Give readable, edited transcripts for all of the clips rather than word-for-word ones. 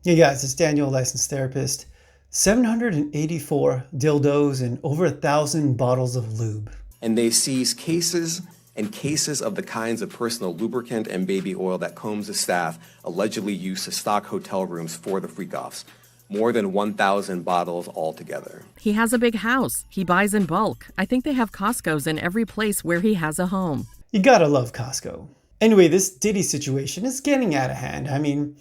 Hey guys, it's Daniel, licensed therapist. 784 dildos and over 1,000 bottles of lube. And they seize cases and cases of the kinds of personal lubricant and baby oil that Combs' staff allegedly used to stock hotel rooms for the freak-offs. More than 1,000 bottles altogether. He has a big house. He buys in bulk. I think they have Costco's in every place where he has a home. You gotta love Costco. Anyway, this Diddy situation is getting out of hand. I mean,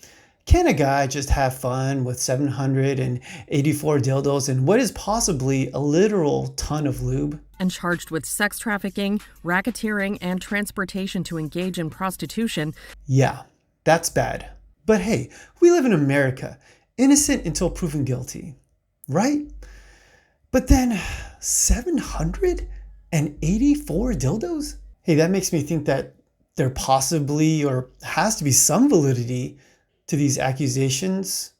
can a guy just have fun with 784 dildos and what is possibly a literal ton of lube? And charged with sex trafficking, racketeering, and transportation to engage in prostitution. Yeah, that's bad. But hey, we live in America, innocent until proven guilty, right? But then 784 dildos? Hey, that makes me think that there possibly or has to be some validity to these accusations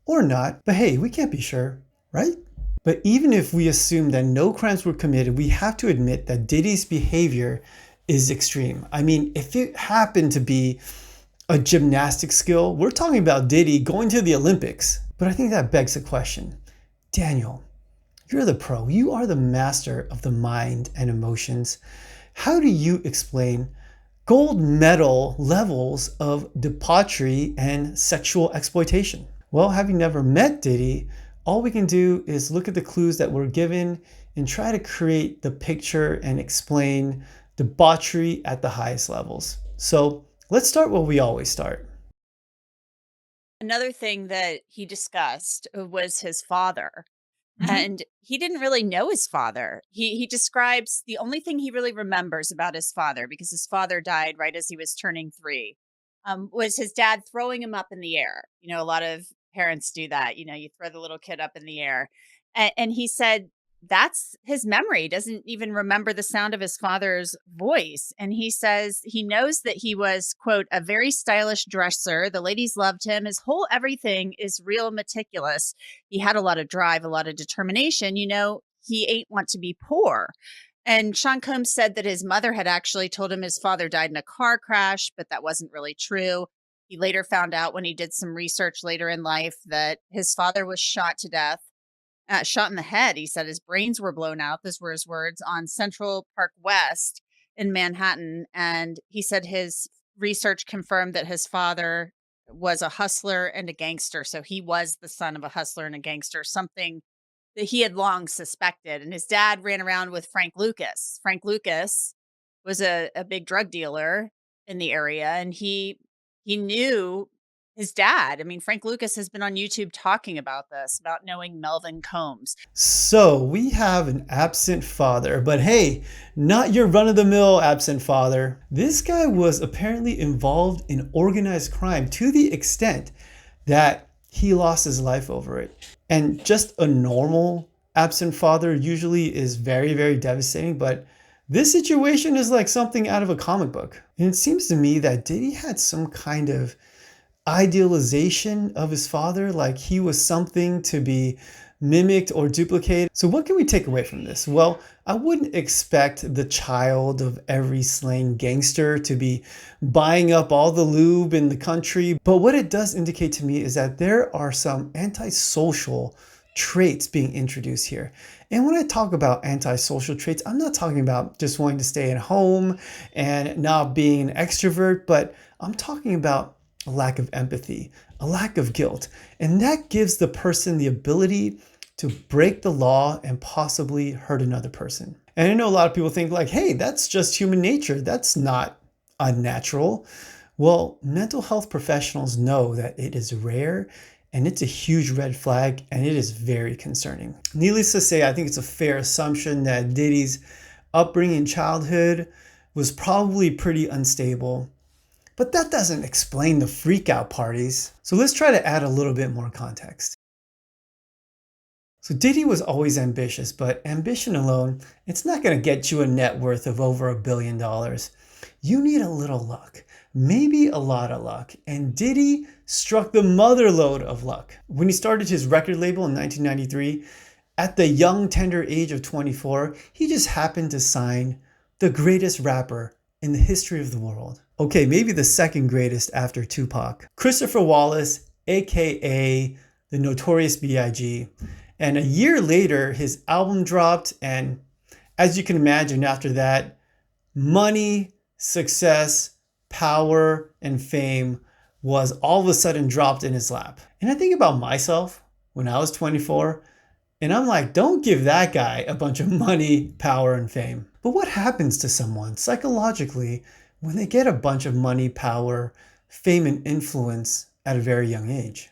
or not. But hey, we can't be sure, right? But even if we assume that no crimes were committed, we have to admit that Diddy's behavior is extreme. I mean, if it happened to be a gymnastic skill, we're talking about Diddy going to the Olympics. But I think that begs the question, Daniel, you're the pro. You are the master of the mind and emotions. How do you explain gold medal levels of debauchery and sexual exploitation? Well, having never met Diddy, all we can do is look at the clues that we're given and try to create the picture and explain debauchery at the highest levels. So let's start where we always start. Another thing that he discussed was his father. Mhm. And he didn't really know his father. He describes the only thing he really remembers about his father, because his father died right as he was turning 3, was his dad throwing him up in the air. You know, a lot of parents do that. You know, you throw the little kid up in the air. And he said that's his memory. He doesn't even remember the sound of his father's voice. And he says he knows that he was, quote, a very stylish dresser. The ladies loved him. His whole everything is real meticulous. He had a lot of drive, a lot of determination. You know, he ain't want to be poor. And Sean Combs said that his mother had actually told him his father died in a car crash, but that wasn't really true. He later found out when he did some research later in life that his father was shot to death, shot in the head. He said his brains were blown out. Those were his words, on Central Park West in Manhattan. And he said his research confirmed that his father was a hustler and a gangster. So he was the son of a hustler and a gangster, something that he had long suspected. And his dad ran around with Frank Lucas. Frank Lucas was a big drug dealer in the area, and he knew his dad. I mean, Frank Lucas has been on YouTube talking about this, about knowing Melvin Combs. So we have an absent father, but hey, not your run-of-the-mill absent father. This guy was apparently involved in organized crime to the extent that he lost his life over it. And just a normal absent father usually is very, very devastating, but this situation is like something out of a comic book. And it seems to me that Diddy had some kind of idealization of his father, like he was something to be mimicked or duplicated. So what can we take away from this? Well, I wouldn't expect the child of every slain gangster to be buying up all the lube in the country. But what it does indicate to me is that there are some antisocial traits being introduced here. And when I talk about antisocial traits, I'm not talking about just wanting to stay at home and not being an extrovert, but I'm talking about a lack of empathy, a lack of guilt. And that gives the person the ability to break the law and possibly hurt another person. And I know a lot of people think like, hey, that's just human nature. That's not unnatural. Well, mental health professionals know that it is rare and it's a huge red flag and it is very concerning. Needless to say, I think it's a fair assumption that Diddy's upbringing and childhood was probably pretty unstable. But that doesn't explain the freakout parties. So let's try to add a little bit more context. So Diddy was always ambitious, but ambition alone, it's not going to get you a net worth of over $1 billion. You need a little luck, maybe a lot of luck. And Diddy struck the mother lode of luck. When he started his record label in 1993, at the young tender age of 24, he just happened to sign the greatest rapper in the history of the world. Okay, maybe the second greatest after Tupac. Christopher Wallace aka the Notorious B.I.G. And a year later, his album dropped, and as you can imagine, after that, money, success, power, and fame was all of a sudden dropped in his lap. And I think about myself when I was 24, and I'm like, don't give that guy a bunch of money, power, and fame. But what happens to someone psychologically when they get a bunch of money, power, fame, and influence at a very young age?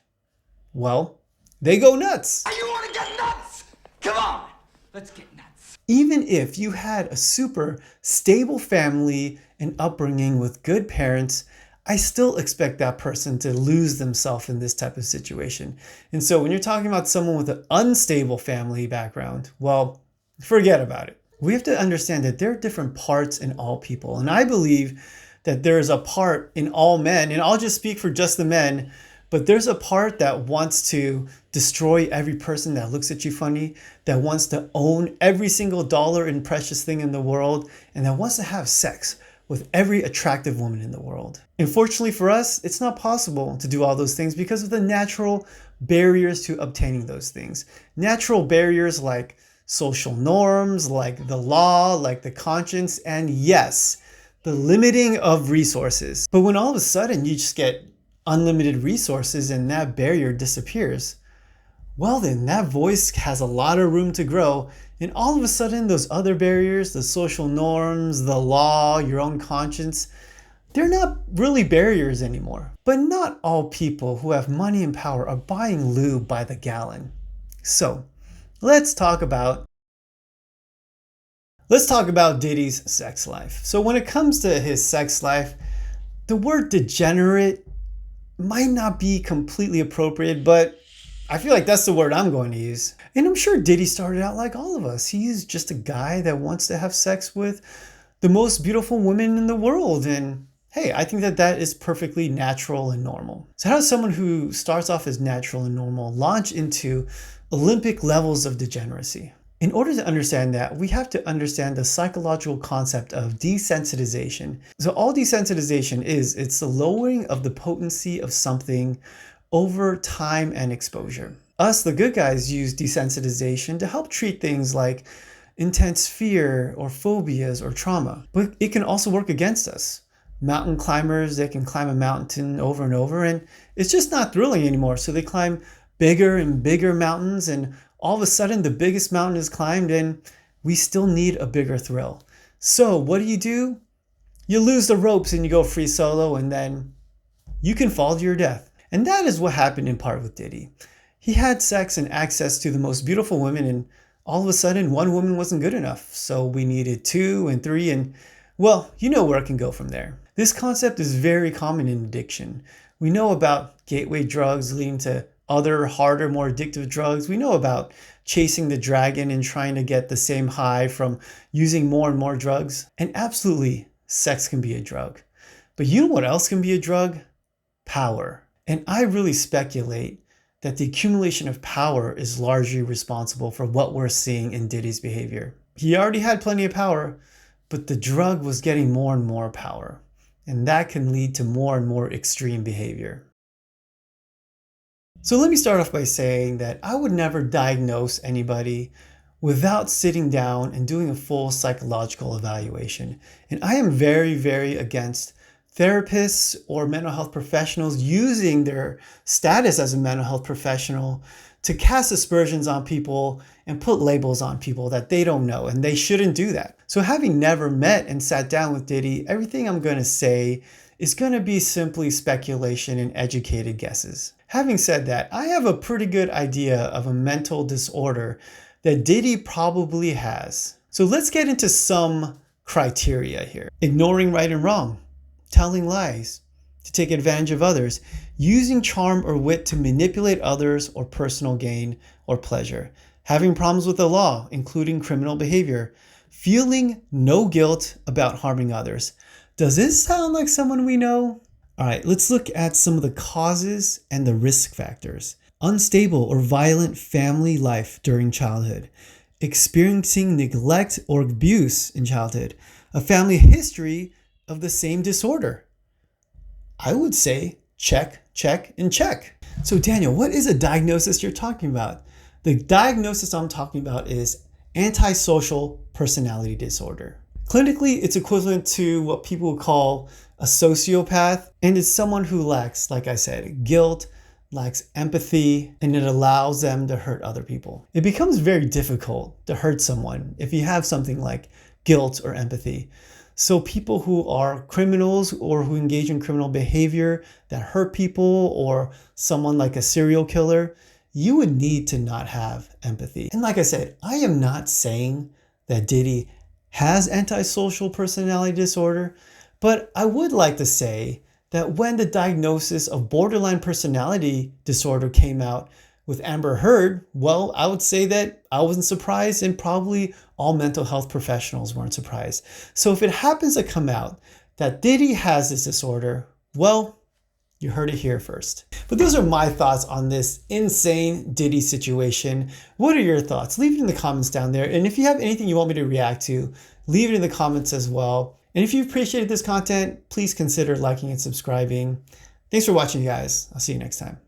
Well, they go nuts. You want to get nuts? Come on, let's get nuts. Even if you had a super stable family and upbringing with good parents, I still expect that person to lose themselves in this type of situation. And so when you're talking about someone with an unstable family background, well, forget about it. We have to understand that there are different parts in all people. And I believe that there is a part in all men, and I'll just speak for just the men, but there's a part that wants to destroy every person that looks at you funny, that wants to own every single dollar and precious thing in the world, and that wants to have sex with every attractive woman in the world. Unfortunately for us, it's not possible to do all those things because of the natural barriers to obtaining those things. Natural barriers like social norms, like the law, like the conscience, and yes, the limiting of resources. But when all of a sudden you just get unlimited resources and that barrier disappears, well then that voice has a lot of room to grow, and all of a sudden those other barriers, the social norms, the law, your own conscience, they're not really barriers anymore. But not all people who have money and power are buying lube by the gallon. So let's talk about Diddy's sex life. So when it comes to his sex life, the word degenerate might not be completely appropriate, but I feel like that's the word I'm going to use. And I'm sure Diddy started out like all of us. He's just a guy that wants to have sex with the most beautiful women in the world. And hey, I think that that is perfectly natural and normal. So how does someone who starts off as natural and normal launch into Olympic levels of degeneracy? In order to understand that, we have to understand the psychological concept of desensitization. So all desensitization is, it's the lowering of the potency of something over time and exposure. Us, the good guys, use desensitization to help treat things like intense fear or phobias or trauma. But it can also work against us. Mountain climbers, they can climb a mountain over and over, and it's just not thrilling anymore. So they climb bigger and bigger mountains, and all of a sudden the biggest mountain is climbed and we still need a bigger thrill. So what do? You lose the ropes and you go free solo, and then you can fall to your death. And that is what happened in part with Diddy. He had sex and access to the most beautiful women, and all of a sudden one woman wasn't good enough. So we needed 2 and 3, and well, you know where it can go from there. This concept is very common in addiction. We know about gateway drugs leading to other harder, more addictive drugs. We know about chasing the dragon and trying to get the same high from using more and more drugs. And absolutely, sex can be a drug. But you know what else can be a drug? Power. And I really speculate that the accumulation of power is largely responsible for what we're seeing in Diddy's behavior. He already had plenty of power, but the drug was getting more and more power. And that can lead to more and more extreme behavior. So let me start off by saying that I would never diagnose anybody without sitting down and doing a full psychological evaluation. And I am very, very against therapists or mental health professionals using their status as a mental health professional to cast aspersions on people and put labels on people that they don't know, and they shouldn't do that. So having never met and sat down with Diddy, everything I'm going to say is going to be simply speculation and educated guesses. Having said that, I have a pretty good idea of a mental disorder that Diddy probably has. So let's get into some criteria here. Ignoring right and wrong, telling lies to take advantage of others, using charm or wit to manipulate others or personal gain or pleasure, having problems with the law, including criminal behavior, feeling no guilt about harming others. Does this sound like someone we know? All right, let's look at some of the causes and the risk factors. Unstable or violent family life during childhood, experiencing neglect or abuse in childhood, a family history of the same disorder. I would say check, check, and check. So Daniel, what is a diagnosis you're talking about? The diagnosis I'm talking about is antisocial personality disorder. Clinically, it's equivalent to what people call a sociopath, and it's someone who lacks, like I said, guilt, lacks empathy, and it allows them to hurt other people. It becomes very difficult to hurt someone if you have something like guilt or empathy. So people who are criminals or who engage in criminal behavior that hurt people, or someone like a serial killer, you would need to not have empathy. And like I said, I am not saying that Diddy has antisocial personality disorder, but I would like to say that when the diagnosis of borderline personality disorder came out with Amber Heard, well, I would say that I wasn't surprised, and probably all mental health professionals weren't surprised. So if it happens to come out that Diddy has this disorder, well, you heard it here first. But those are my thoughts on this insane Diddy situation. What are your thoughts? Leave it in the comments down there. And if you have anything you want me to react to, leave it in the comments as well. And if you appreciated this content, please consider liking and subscribing. Thanks for watching, guys. I'll see you next time.